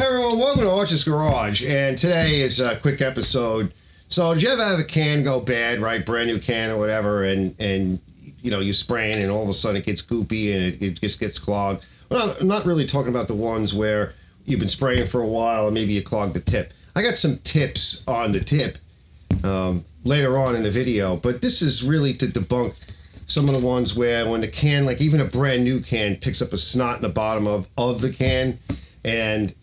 Hey everyone, welcome to Arch's Garage, and today is a quick episode. So, did you ever have a can go bad, right? Brand new can or whatever, and you know, you spraying and all of a sudden it gets goopy and it just gets clogged? Well, I'm not really talking about the ones where you've been spraying for a while and maybe you clogged the tip. I got some tips on the tip later on in the video, but this is really to debunk some of the ones where when the can, like even a brand new can, picks up a snot in the bottom of the can, and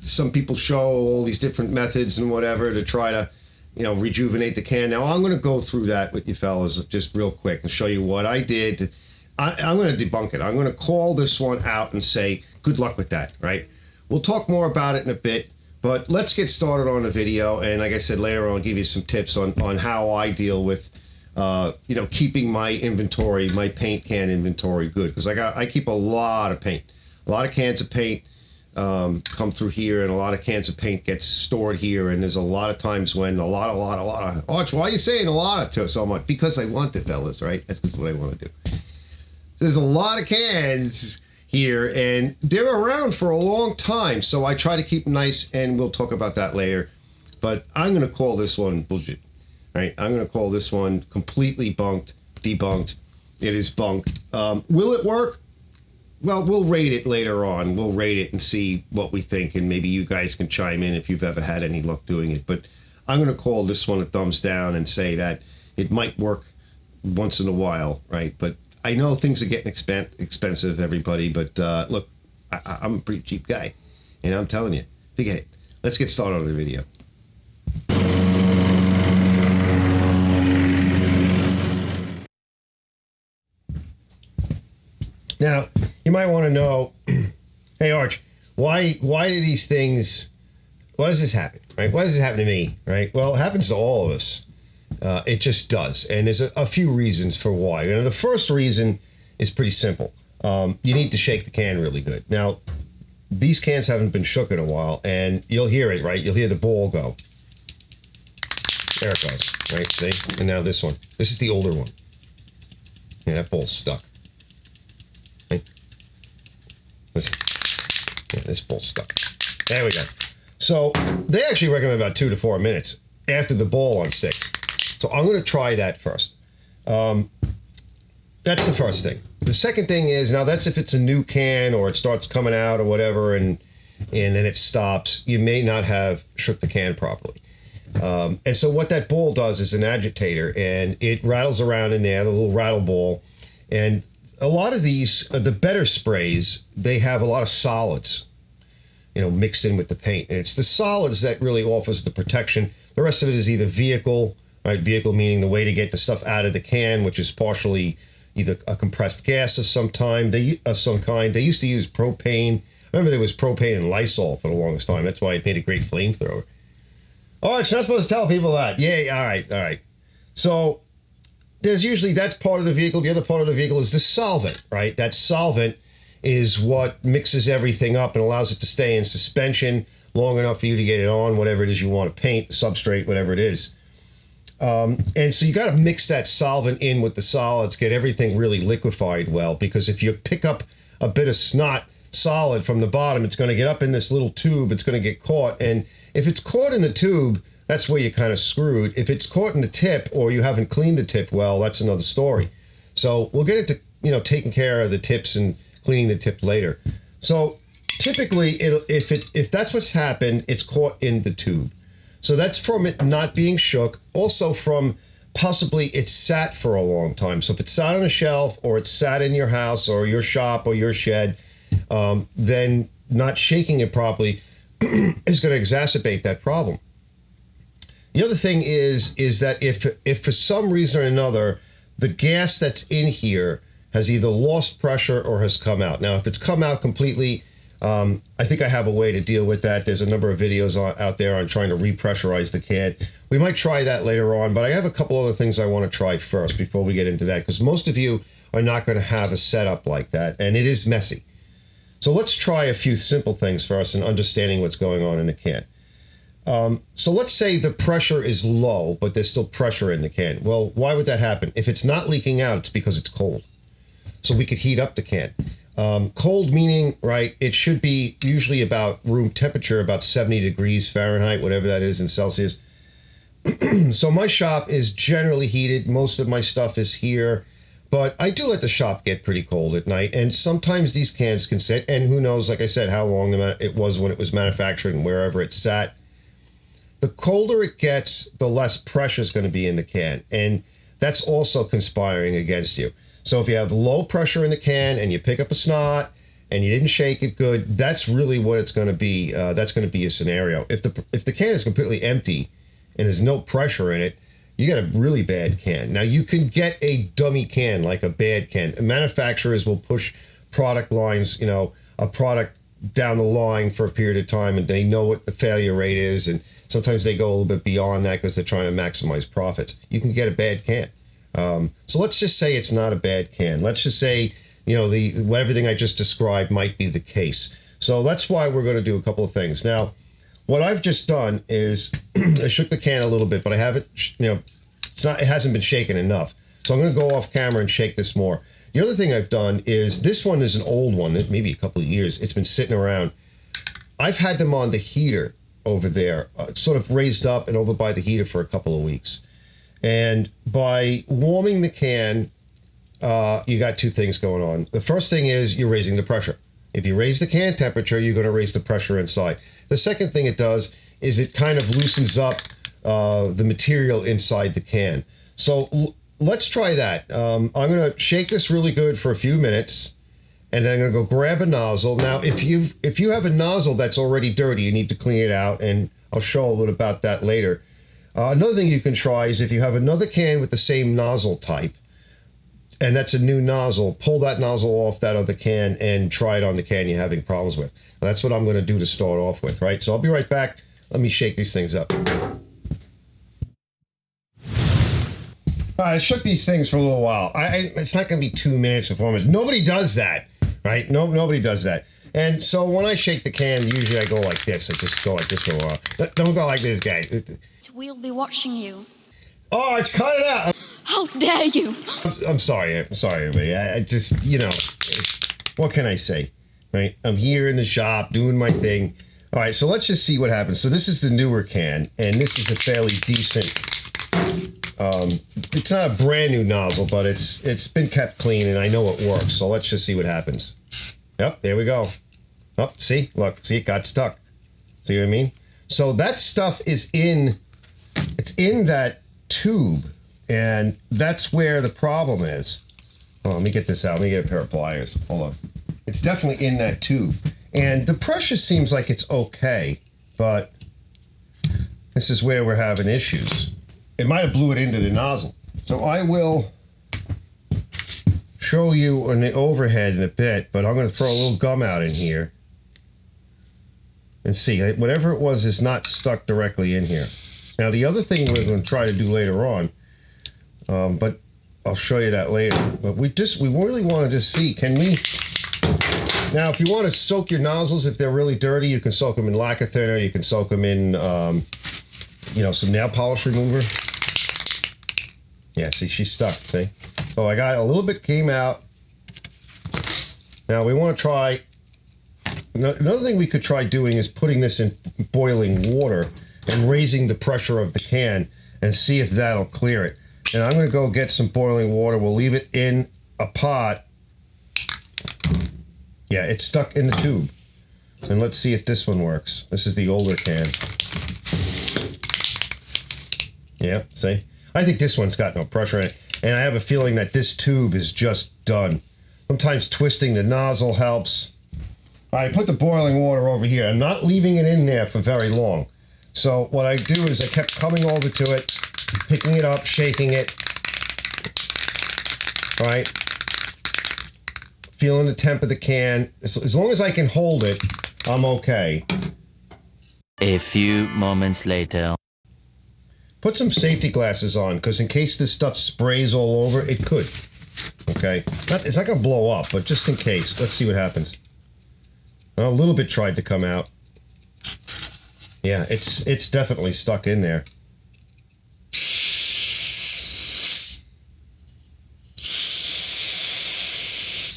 some people show all these different methods and whatever to try to, you know, rejuvenate the can. Now, I'm going to go through that with you fellas just real quick and show you what I did. I'm going to debunk it. I'm going to call this one out and say, good luck with that, right? We'll talk more about it in a bit, but let's get started on the video. And like I said, later on, I'll give you some tips on how I deal with, you know, keeping my inventory, my paint can inventory good. Because I keep a lot of paint, a lot of cans of paint. Come through here, and a lot of cans of paint gets stored here, and there's a lot of times when a lot of Arch, why are you saying a lot to so much? Because I want it, fellas, right? That's just what I want to do. There's a lot of cans here, and they're around for a long time, so I try to keep them nice, and we'll talk about that later. But I'm going to call this one bullshit, right? I'm going to call this one completely debunked. It is bunk. Will it work? Well, we'll rate it later on. We'll rate it and see what we think, and maybe you guys can chime in if you've ever had any luck doing it. But I'm going to call this one a thumbs down and say that it might work once in a while, right? But I know things are getting expensive, everybody. But look, I'm a pretty cheap guy, and I'm telling you, forget it. Let's get started on the video. Now, you might want to know, hey, Arch, why do these things, why does this happen, right? Why does this happen to me, right? Well, it happens to all of us. It just does. And there's a few reasons for why. You know, the first reason is pretty simple. You need to shake the can really good. Now, these cans haven't been shook in a while, and you'll hear it, right? You'll hear the ball go. There it goes, right? See? And now this one. This is the older one. Yeah, that ball's stuck. Listen. Yeah, this ball's stuck. There we go. So they actually recommend about 2 to 4 minutes after the ball unsticks. So I'm going to try that first. That's the first thing. The second thing is, now that's if it's a new can or it starts coming out or whatever, and then it stops. You may not have shook the can properly. And so what that ball does is an agitator, and it rattles around in there, the little rattle ball, and a lot of these, the better sprays, they have a lot of solids, you know, mixed in with the paint. And it's the solids that really offers the protection. The rest of it is either vehicle, right? Vehicle meaning the way to get the stuff out of the can, which is partially either a compressed gas of some kind. They used to use propane. I remember there was propane and Lysol for the longest time. That's why it made a great flamethrower. Oh, it's not supposed to tell people that. Yeah, all right. So there's usually, that's part of the vehicle. The other part of the vehicle is the solvent, right? That solvent is what mixes everything up and allows it to stay in suspension long enough for you to get it on, whatever it is you want to paint, substrate, whatever it is. And so you got to mix that solvent in with the solids, get everything really liquefied well, because if you pick up a bit of snot solid from the bottom, it's going to get up in this little tube, it's going to get caught. And if it's caught in the tube, that's where you're kind of screwed. If it's caught in the tip or you haven't cleaned the tip well, that's another story. So we'll get into, you know, taking care of the tips and cleaning the tip later. So typically, if that's what's happened, it's caught in the tube. So that's from it not being shook. Also from possibly it's sat for a long time. So if it's sat on a shelf or it's sat in your house or your shop or your shed, then not shaking it properly is going to exacerbate that problem. The other thing is that if for some reason or another, the gas that's in here has either lost pressure or has come out. Now, if it's come out completely, I think I have a way to deal with that. There's a number of videos out there on trying to repressurize the can. We might try that later on, but I have a couple other things I want to try first before we get into that, because most of you are not going to have a setup like that, and it is messy. So let's try a few simple things first in understanding what's going on in the can. So let's say the pressure is low, but there's still pressure in the can. Well, why would that happen? If it's not leaking out, it's because it's cold. So we could heat up the can. Cold meaning, right, it should be usually about room temperature, about 70 degrees Fahrenheit, whatever that is in Celsius. So my shop is generally heated. Most of my stuff is here, but I do let the shop get pretty cold at night. And sometimes these cans can sit, and who knows, like I said, how long it was when it was manufactured and wherever it sat. The colder it gets, the less pressure is going to be in the can. And that's also conspiring against you. So if you have low pressure in the can and you pick up a snot and you didn't shake it good, that's really what it's going to be. That's going to be a scenario. If the can is completely empty and there's no pressure in it, you got a really bad can. Now, you can get a dummy can, like a bad can. Manufacturers will push product lines, a product down the line for a period of time, and they know what the failure rate is, and sometimes they go a little bit beyond that because they're trying to maximize profits. You can get a bad can. So let's just say it's not a bad can. Let's just say, everything I just described might be the case. So that's why we're going to do a couple of things. Now, what I've just done is I shook the can a little bit, but I haven't, it hasn't been shaken enough. So I'm going to go off camera and shake this more. The other thing I've done is, this one is an old one, maybe a couple of years. It's been sitting around. I've had them on the heater over there, sort of raised up and over by the heater for a couple of weeks. And by warming the can, you got two things going on. The first thing is you're raising the pressure. If you raise the can temperature, you're going to raise the pressure inside. The second thing it does is it kind of loosens up the material inside the can. So let's try that. I'm going to shake this really good for a few minutes, and then I'm going to go grab a nozzle. Now, if you have a nozzle that's already dirty, you need to clean it out, and I'll show a little about that later. Another thing you can try is if you have another can with the same nozzle type, and that's a new nozzle, pull that nozzle off that other can and try it on the can you're having problems with. Now, that's what I'm going to do to start off with, right? So I'll be right back. Let me shake these things up. All right, I shook these things for a little while. It's not going to be 2 minutes or 4 minutes. Nobody does that, right? No, nobody does that. And so when I shake the can, usually I go like this. I just go like this for a while. Don't go like this, guy. We'll be watching you. Oh, it's cut it out. How dare you? I'm sorry. I'm sorry, everybody. I just, what can I say, right? I'm here in the shop doing my thing. All right, so let's just see what happens. So this is the newer can, and this is a fairly decent, it's not a brand new nozzle, but it's been kept clean, and I know it works. So let's just see what happens. Yep, there we go. Oh, see, look, see, it got stuck. See what I mean? So that stuff is it's in that tube, and that's where the problem is. Oh, let me get this out. Let me get a pair of pliers. Hold on. It's definitely in that tube. And the pressure seems like it's okay, but this is where we're having issues. It might have blew it into the nozzle. So I will show you on the overhead in a bit, but I'm going to throw a little gum out in here and see. Whatever it was is not stuck directly in here. Now, the other thing we're going to try to do later on, but I'll show you that later. But we really want to just see, can we... Now, if you want to soak your nozzles, if they're really dirty, you can soak them in lacquer thinner. You can soak them in, some nail polish remover. Yeah, see, she's stuck, see? Oh, I got a little bit came out. Now, we want to try... Another thing we could try doing is putting this in boiling water and raising the pressure of the can and see if that'll clear it. And I'm going to go get some boiling water. We'll leave it in a pot. Yeah, it's stuck in the tube. And let's see if this one works. This is the older can. Yeah, see? I think this one's got no pressure in it. And I have a feeling that this tube is just done. Sometimes twisting the nozzle helps. I put the boiling water over here. I'm not leaving it in there for very long. So what I do is I kept coming over to it, picking it up, shaking it. All right. Feeling the temp of the can. As long as I can hold it, I'm okay. A few moments later. Put some safety glasses on, because in case this stuff sprays all over, it could. Okay? It's not going to blow up, but just in case. Let's see what happens. Well, a little bit tried to come out. Yeah, it's definitely stuck in there.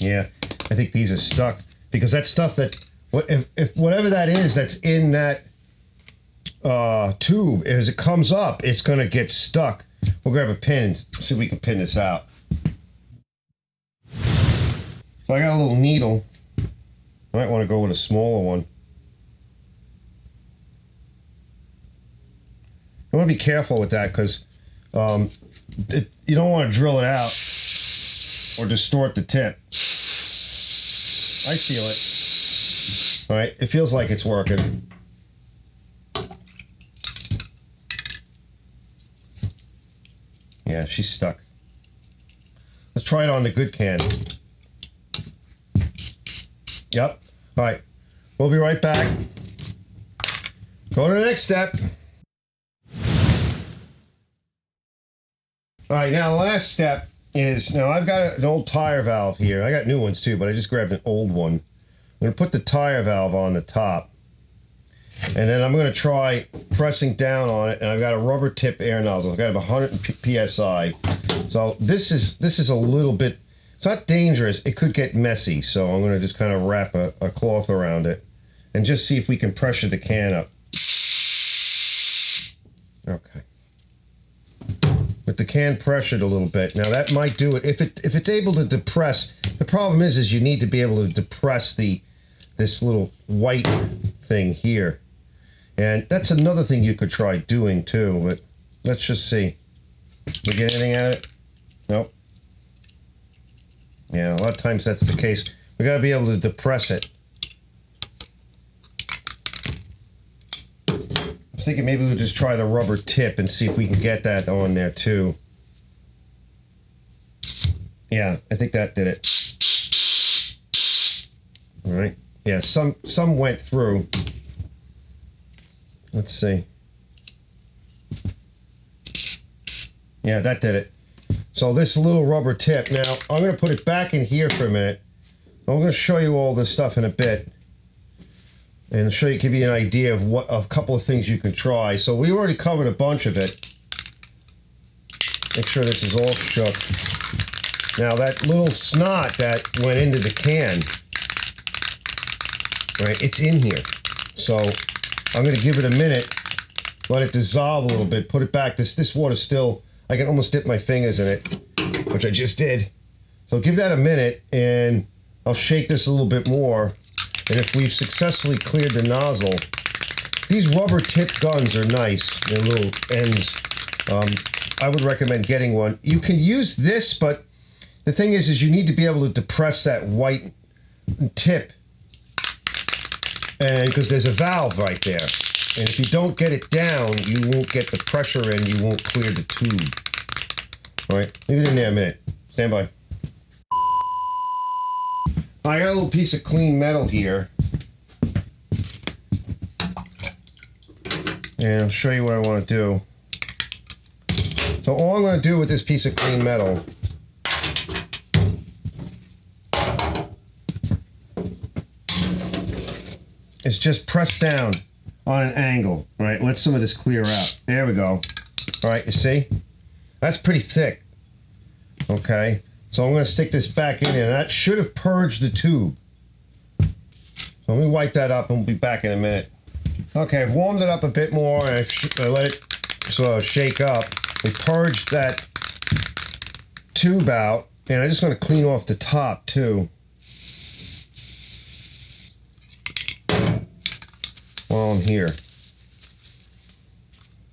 Yeah. I think these are stuck because that stuff that if whatever that is that's in that tube, as it comes up, it's gonna get stuck. We'll grab a pin and see if we can pin this out. So I got a little needle. I might want to go with a smaller one. You want to be careful with that because you don't want to drill it out or distort the tip. I feel it. All right, it feels like it's working. Yeah, she's stuck. Let's try it on the good can. Yep. All right. We'll be right back. Go to the next step. All right. Now, the last step is, now I've got an old tire valve here. I got new ones too, but I just grabbed an old one. I'm going to put the tire valve on the top. And then I'm going to try pressing down on it. And I've got a rubber tip air nozzle. I've got 100 PSI. So this is a little bit, it's not dangerous. It could get messy. So I'm going to just kind of wrap a cloth around it and just see if we can pressure the can up. Okay. With the can pressured a little bit. Now that might do it. If it's able to depress, the problem is you need to be able to depress this little white thing here. And that's another thing you could try doing too, but let's just see. We get anything out of it? Nope. Yeah, a lot of times that's the case. We got to be able to depress it. I was thinking maybe we'll just try the rubber tip and see if we can get that on there too. Yeah, I think that did it. All right. Yeah, some went through. Let's see. Yeah, that did it. So this little rubber tip. Now, I'm going to put it back in here for a minute. I'm going to show you all this stuff in a bit. And give you an idea of a couple of things you can try. So we already covered a bunch of it. Make sure this is all shook. Now that little snot that went into the can, right, it's in here. So I'm going to give it a minute, let it dissolve a little bit, put it back. This water's still, I can almost dip my fingers in it, which I just did. So give that a minute and I'll shake this a little bit more. And if we've successfully cleared the nozzle, these rubber tip guns are nice. They're little ends. I would recommend getting one. You can use this, but the thing is you need to be able to depress that white tip. And because there's a valve right there. And if you don't get it down, you won't get the pressure in, you won't clear the tube. All right, leave it in there a minute. Stand by. I got a little piece of clean metal here. And I'll show you what I want to do. So all I'm going to do with this piece of clean metal is just press down on an angle, right? Let some of this clear out. There we go. All right, you see? That's pretty thick. Okay. So I'm going to stick this back in there. That should have purged the tube. So let me wipe that up and we'll be back in a minute. Okay, I've warmed it up a bit more and I let it sort of shake up. We purged that tube out and I'm just going to clean off the top too. While I'm here.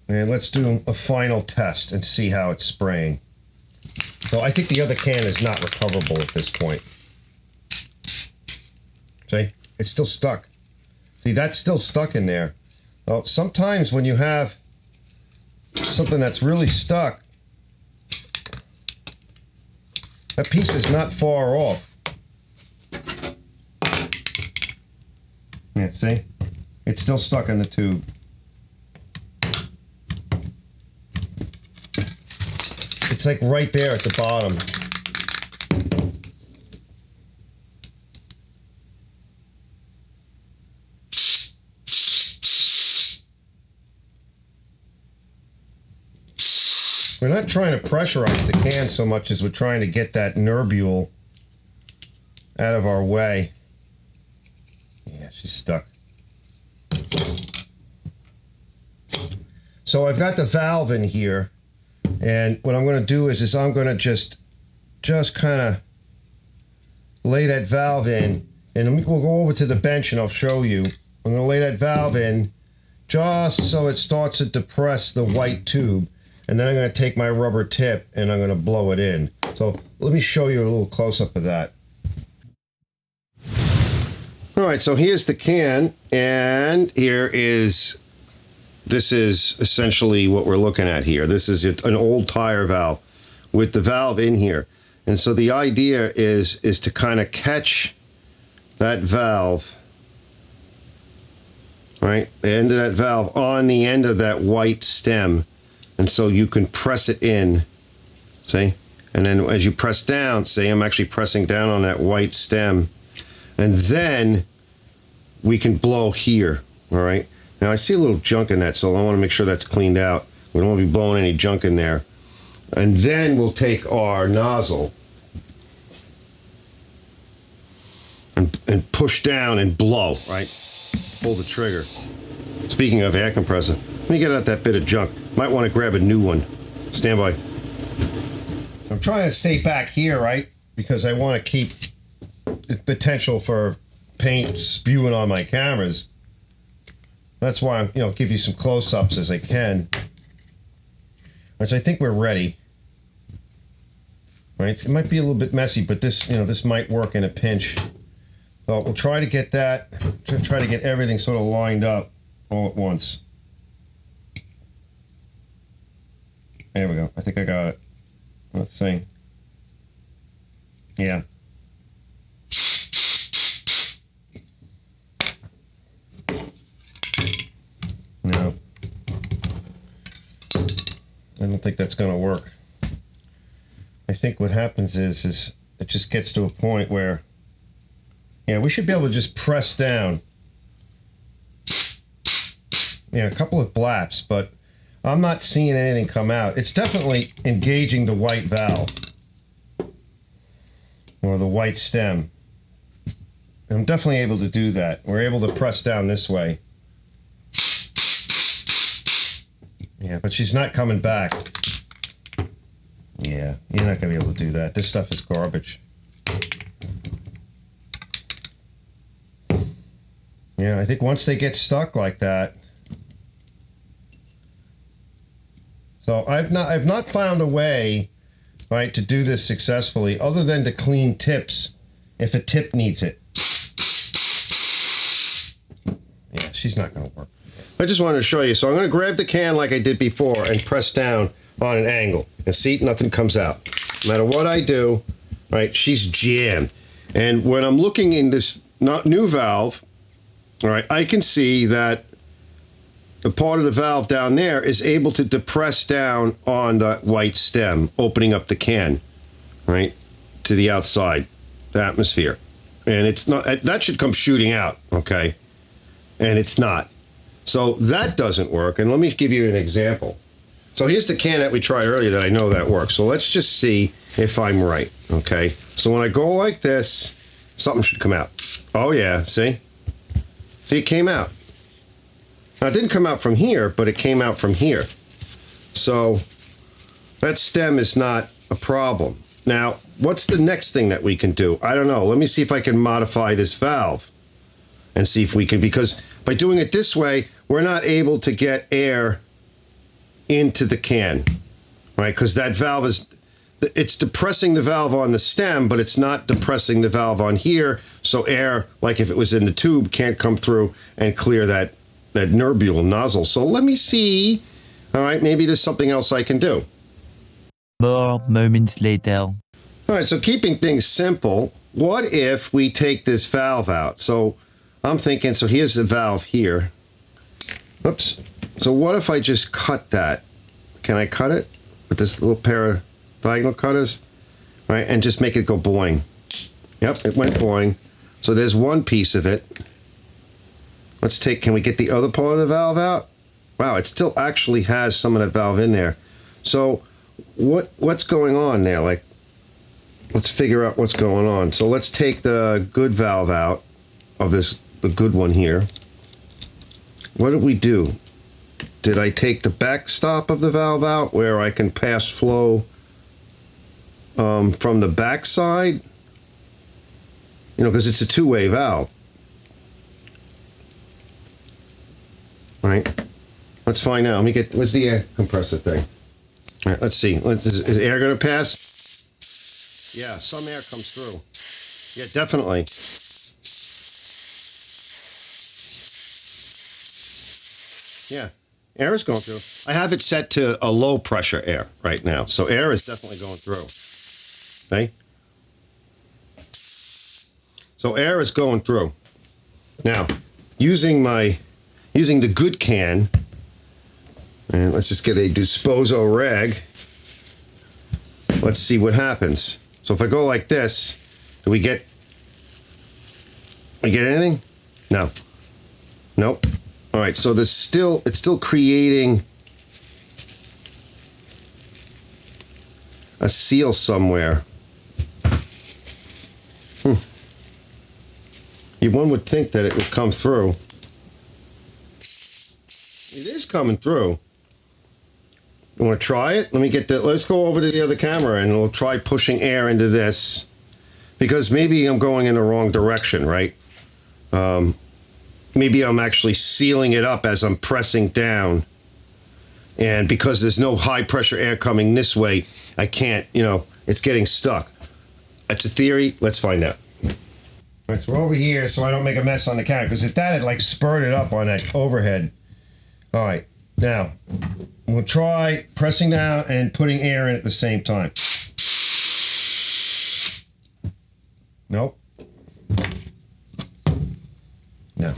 And let's do a final test and see how it's spraying. So I think the other can is not recoverable at this point. See? It's still stuck. See, that's still stuck in there. Well, sometimes when you have something that's really stuck, that piece is not far off. Yeah, see? It's still stuck in the tube. It's like right there at the bottom. We're not trying to pressurize the can so much as we're trying to get that nubule out of our way. Yeah, she's stuck. So I've got the valve in here, and what I'm going to do is I'm going to just kind of lay that valve in, and we'll go over to the bench and I'll show you. I'm going to lay that valve in just so it starts to depress the white tube, and then I'm going to take my rubber tip and I'm going to blow it in. So let me show you a little close-up of that. All right, so here's the can, and this is essentially what we're looking at here. This is an old tire valve with the valve in here. And so the idea is to kind of catch that valve, right? The end of that valve on the end of that white stem. And so you can press it in, see? And then as you press down, see, I'm actually pressing down on that white stem. And then we can blow here, all right? Now I see a little junk in that, so I want to make sure that's cleaned out. We don't want to be blowing any junk in there. And then we'll take our nozzle and push down and blow, right? Pull the trigger. Speaking of air compressor, let me get out that bit of junk. Might want to grab a new one. Stand by. I'm trying to stay back here, right? Because I want to keep the potential for paint spewing on my cameras. That's why I'm, give you some close-ups as I can. Which I think we're ready. Right? It might be a little bit messy, but this, this might work in a pinch. So we'll try to get that, try to get everything sort of lined up all at once. There we go. I think I got it. Let's see. Yeah. No. I don't think that's going to work. I think what happens is it just gets to a point where, yeah, we should be able to just press down. Yeah, a couple of blaps, but I'm not seeing anything come out. It's definitely engaging the white valve or the white stem. I'm definitely able to do that. We're able to press down this way. Yeah, but she's not coming back. Yeah, you're not going to be able to do that. This stuff is garbage. Yeah, I think once they get stuck like that. So I've not found a way, right, to do this successfully other than to clean tips if a tip needs it. Yeah, she's not going to work. I just wanted to show you. So I'm going to grab the can like I did before and press down on an angle. And see, nothing comes out. No matter what I do, right, she's jammed. And when I'm looking in this new valve, all right, I can see that the part of the valve down there is able to depress down on the white stem, opening up the can, right, to the outside, the atmosphere. And it's not, that should come shooting out, okay? And it's not. So that doesn't work. And let me give you an example. So here's the can that we tried earlier that I know that works. So let's just see if I'm right, okay? So when I go like this, something should come out. Oh yeah, see? See, it came out. Now it didn't come out from here, but it came out from here. So that stem is not a problem. Now, what's the next thing that we can do? I don't know. Let me see if I can modify this valve and see if we can, because by doing it this way, we're not able to get air into the can, right? Because that valve it's depressing the valve on the stem, but it's not depressing the valve on here. So air, like if it was in the tube, can't come through and clear that nerbule nozzle. So let me see. All right, maybe there's something else I can do. More moments later. All right, so keeping things simple, what if we take this valve out? So I'm thinking, so here's the valve here. Oops. So what if I just cut that? Can I cut it with this little pair of diagonal cutters? Right, and just make it go boing. Yep, it went boing. So there's one piece of it. Let's take, can we get the other part of the valve out? Wow, it still actually has some of that valve in there. So what's going on there? Like, let's figure out what's going on. So let's take the good valve out of the good one here. What did we do? Did I take the backstop of the valve out where I can pass flow from the backside? You know, because it's a two-way valve. All right. Let's find out. Let me get, where's the air compressor thing? All right, let's see. Is air going to pass? Yeah, some air comes through. Yeah, definitely. Yeah, air is going through. I have it set to a low pressure air right now. So air is definitely going through. Okay? So air is going through. Now, using the good can, and let's just get a disposal rag. Let's see what happens. So if I go like this, do we get anything? No. Nope. All right, so it's still creating a seal somewhere. One would think that it would come through. It is coming through. You want to try it? Let's go over to the other camera and we'll try pushing air into this, because maybe I'm going in the wrong direction, right? Maybe I'm actually sealing it up as I'm pressing down. And because there's no high pressure air coming this way, I can't, it's getting stuck. That's a theory. Let's find out. All right, so we're over here so I don't make a mess on the camera, because if that had spurted up on that overhead. All right, now we'll try pressing down and putting air in at the same time. Nope. No.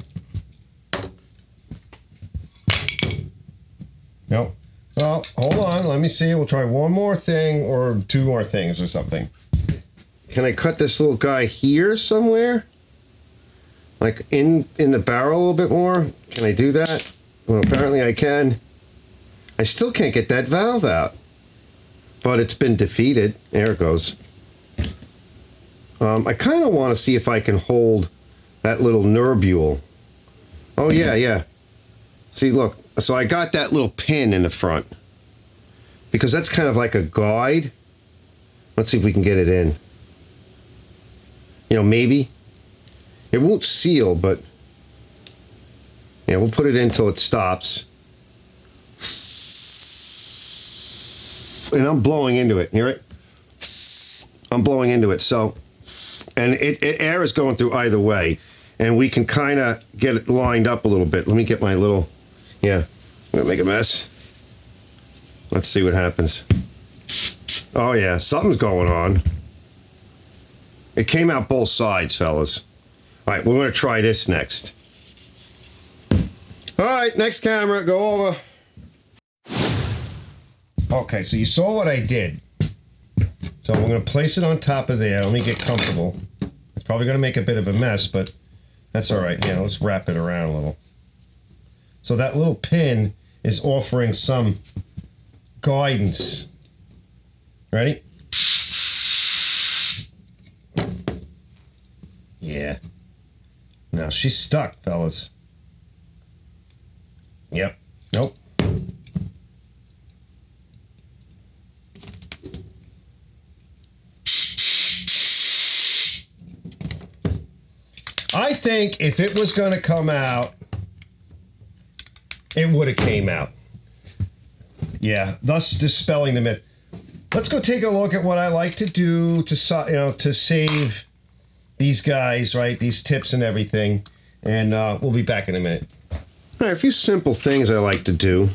Nope. Well, hold on. Let me see. We'll try one more thing or two more things or something. Can I cut this little guy here somewhere? Like in the barrel a little bit more? Can I do that? Well, apparently I can. I still can't get that valve out. But it's been defeated. There it goes. I kind of want to see if I can hold that little nerbule. Oh, yeah. See, look. So I got that little pin in the front, because that's kind of like a guide. Let's see if we can get it in. Maybe. It won't seal, but yeah, we'll put it in until it stops. And I'm blowing into it. Hear it? I'm blowing into it. So, and air is going through either way. And we can kind of get it lined up a little bit. Let me get my little, I'm going to make a mess. Let's see what happens. Oh, yeah, something's going on. It came out both sides, fellas. All right, we're going to try this next. All right, next camera, go over. Okay, so you saw what I did. So we're going to place it on top of there. Let me get comfortable. It's probably going to make a bit of a mess, but that's all right. Yeah, let's wrap it around a little. So that little pin is offering some guidance. Ready? Yeah. Now she's stuck, fellas. Yep. Nope. I think if it was going to come out, it would have came out. Yeah, thus dispelling the myth. Let's go take a look at what I like to do to save these guys, right? These tips and everything. And we'll be back in a minute. All right, a few simple things I like to do.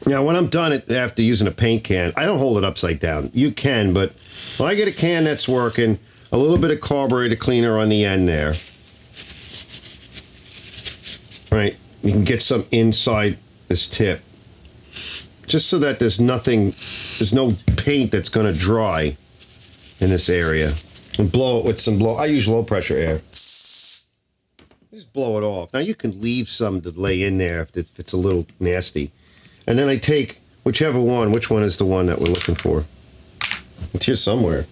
Now, when I'm done after using a paint can, I don't hold it upside down. You can, but when I get a can that's working, a little bit of carburetor cleaner on the end there. All right, you can get some inside this tip. Just so that there's no paint that's going to dry in this area. And blow it with some I use low pressure air. Just blow it off. Now you can leave some to lay in there if it's a little nasty. And then I take which one is the one that we're looking for. It's here somewhere.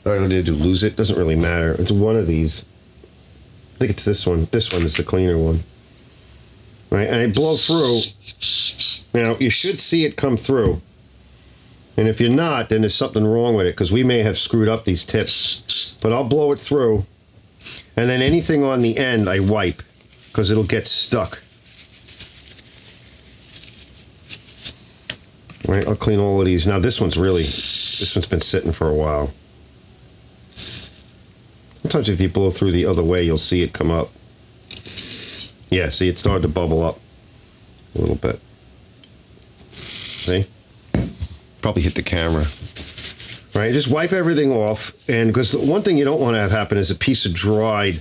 All right, did you lose it? Doesn't really matter. It's one of these. I think it's this one. This one is the cleaner one. All right, and I blow through. Now, you should see it come through. And if you're not, then there's something wrong with it, because we may have screwed up these tips. But I'll blow it through. And then anything on the end, I wipe, because it'll get stuck. All right, I'll clean all of these. Now, this one's been sitting for a while. Sometimes if you blow through the other way, you'll see it come up. Yeah, see, it started to bubble up a little bit. See? Probably hit the camera. All right, just wipe everything off. And because the one thing you don't want to have happen is a piece of dried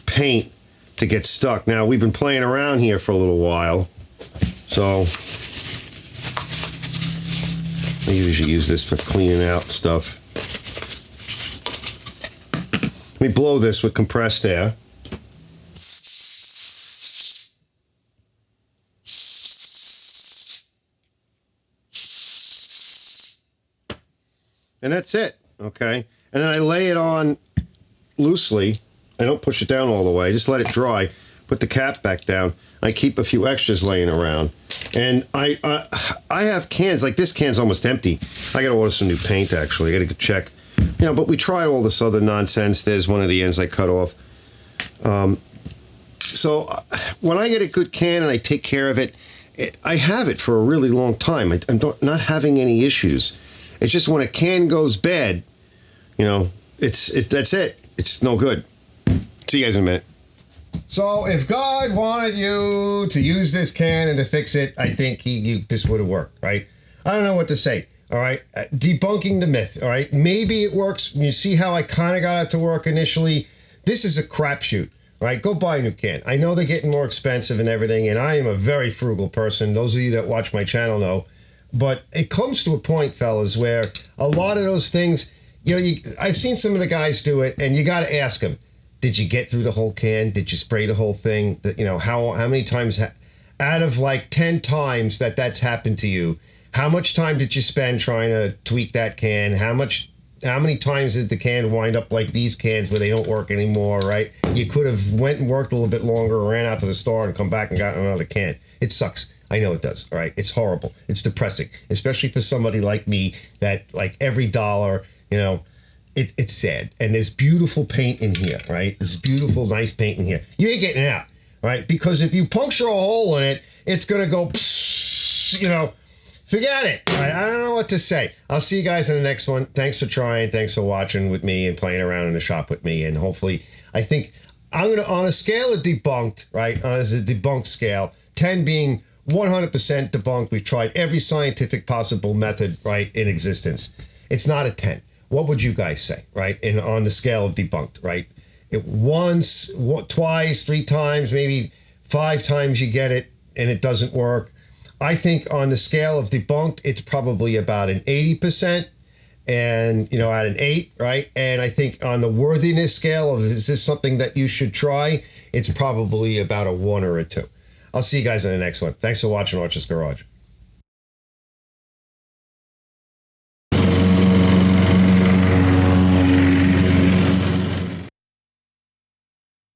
paint to get stuck. Now, we've been playing around here for a little while. So, I usually use this for cleaning out stuff. Let me blow this with compressed air. And that's it, okay? And then I lay it on loosely. I don't push it down all the way. Just let it dry. Put the cap back down. I keep a few extras laying around. And I have cans. Like this can's almost empty. I got to order some new paint, actually. I got to go check. You know, but we tried all this other nonsense. There's one of the ends I cut off. So when I get a good can and I take care of it, I have it for a really long time. I'm not having any issues. It's just when a can goes bad, you know, that's it. It's no good. See you guys in a minute. So if God wanted you to use this can and to fix it, I think this would have worked, right? I don't know what to say, all right? Debunking the myth, all right? Maybe it works. You see how I kind of got it to work initially? This is a crapshoot, right? Go buy a new can. I know they're getting more expensive and everything, and I am a very frugal person. Those of you that watch my channel know. But it comes to a point, fellas, where a lot of those things, you know, I've seen some of the guys do it, and you got to ask them, did you get through the whole can? Did you spray the whole thing? You know, how many times, out of like 10 times that's happened to you, how much time did you spend trying to tweak that can? How many times did the can wind up like these cans where they don't work anymore, right? You could have went and worked a little bit longer, ran out to the store and come back and got another can. It sucks. I know it does, all right? It's horrible. It's depressing, especially for somebody like me that, like, every dollar, you know, it's sad. And there's beautiful paint in here, right? There's beautiful, nice paint in here. You ain't getting it out, right? Because if you puncture a hole in it, it's going to go, you know, forget it. Right? I don't know what to say. I'll see you guys in the next one. Thanks for trying. Thanks for watching with me and playing around in the shop with me. And hopefully, I think I'm going to, on a scale of debunked, right? As a debunked scale, 10 being 100% debunked. We've tried every scientific possible method, right, in existence. It's not a 10. What would you guys say, right? On the scale of debunked, right? Once, twice, 3 times, maybe 5 times you get it and it doesn't work. I think on the scale of debunked, it's probably about an 80%, and, you know, at an 8, right? And I think on the worthiness scale of, is this something that you should try? It's probably about a 1 or a 2. I'll see you guys in the next one. Thanks for watching Archer's Garage.